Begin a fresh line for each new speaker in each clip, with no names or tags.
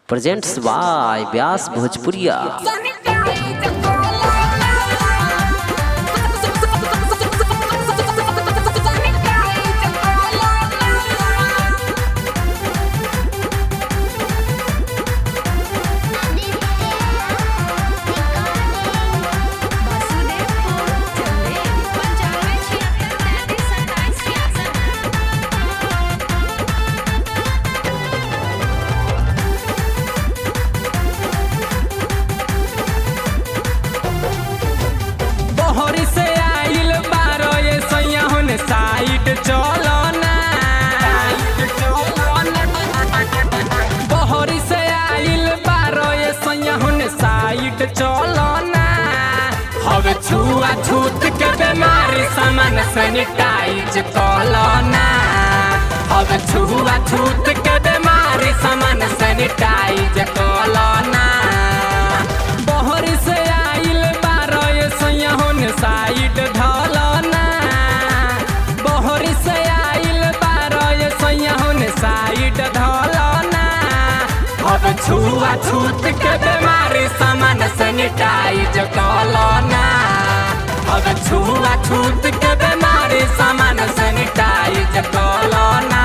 Presents by Vyas भोजपुरिया।
Side चलो ना बहरी से आइल बारो ये सैया होने साइड चलो ना हवे छुआ छूत के बीमारी सामान सैनिटाइज कलो ना हवे छुआ छूत के बीमारी सामान सैनिटाइज कलो ना बहरी से आइल बारो ये सैया होने साइड धलो ना बहरी से आइल बारो ये सैया होने साइड धलो ना अब छुआ छूत के बीमारी सामान सैनिटाइज कलो ना अब छुआ छूत के बीमारी सामान सैनिटाइज कलो ना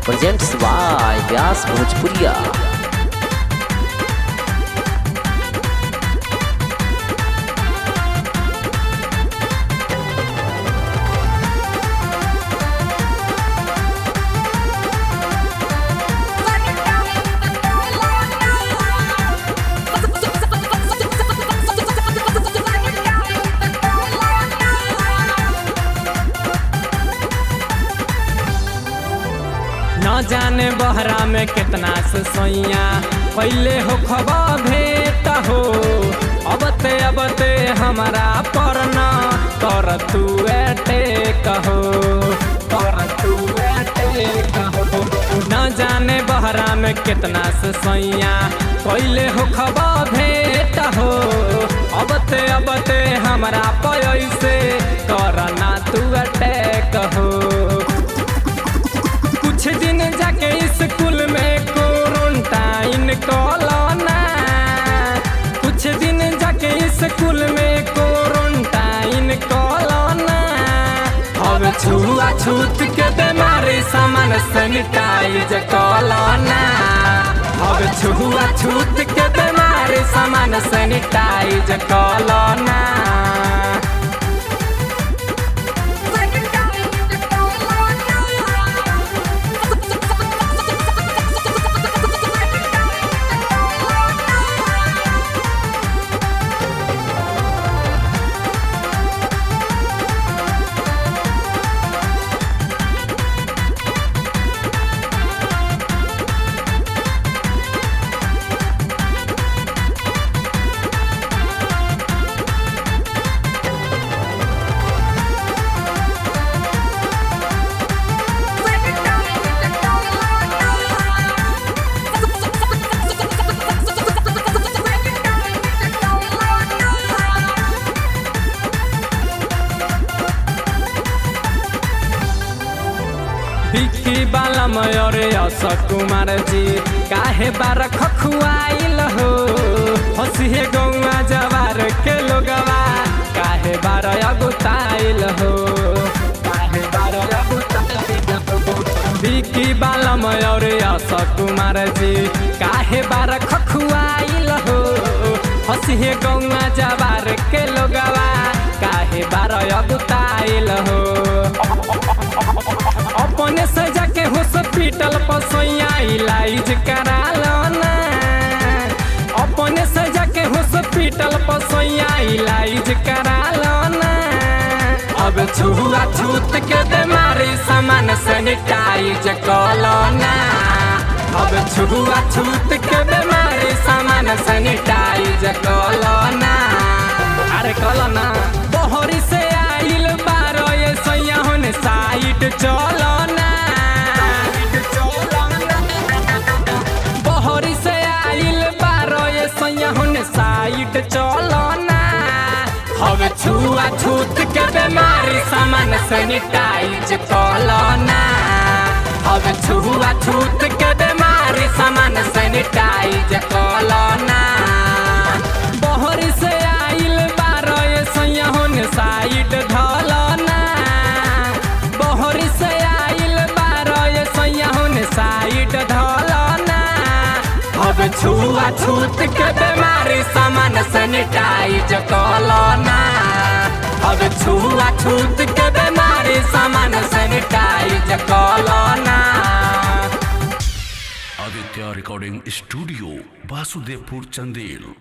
प्रेजेंट्स बाय व्यास भोजपुरिया।
न जाने बहरा में कितना से सोइया पहले हो खबा भेट हो अबते हमारा परना कर तू कहो कर तू कहो न जाने बहरा में कितना से सोइया पहले हो खबा भेट हो अबते हमारा पैसे करना तू कहो कुछ दिन जाके स्कूल में क्वारंटाइन कलो ना कुछ दिन जाके स्कूल में क्वारंटाइन कलो ना अब छुआ छूत के बीमारी सामान सैनिटाइज कलो ना अब छुआ छूत के बीमारी सामान सैनिटाइज कलो ना बिक्की बाला मयूरे अशोक कुमार जी काहे बार खखुआइल हो हंसिए गौआ जवार के लोगवा काहे बार अगुताइल हो काहे बार अगुताइल हो बिक्की बाला मयूरे अशोक कुमार जी काहे बार खखुआइल हो हंसिए गौआ जवार के लोगवा काहे बार अगुताइल हो अपने से जाके हॉस्पिटल पर सोइया इलाज करा लो ना अपने से जाके हॉस्पिटल पर सोइया इलाज करा लो ना अब छुआ छूत के बीमारी सामान सैनिटाइज कलो ना अब छुआ छूत के बीमारी सामान सैनिटाइज कलो ना अरे कलो ना बहरी से आइल बारो ये सैया होने साइड चलो ना। बहरी से आइल बारो ये सैया होने साइड चलो ना। हवे छुआ छूत के बीमारी सामान सैनिटाइज कलो ना। हवे छुआ छूत के बीमारी सामान सैनिटाइज कलो ना। बहरी से आइल बारो ये सैया होने साइड ढलो ना। बहरी से आइल बारो ये सैया होने साइड ढलो ना। हवे छुआ छूत के बीमारी सामान सैनिटाइज कलो ना। हवे छुआ छूत के बीमारी सामान सैनिटाइज कलो ना।
Aditya recording studio Vasudevpur Chandel.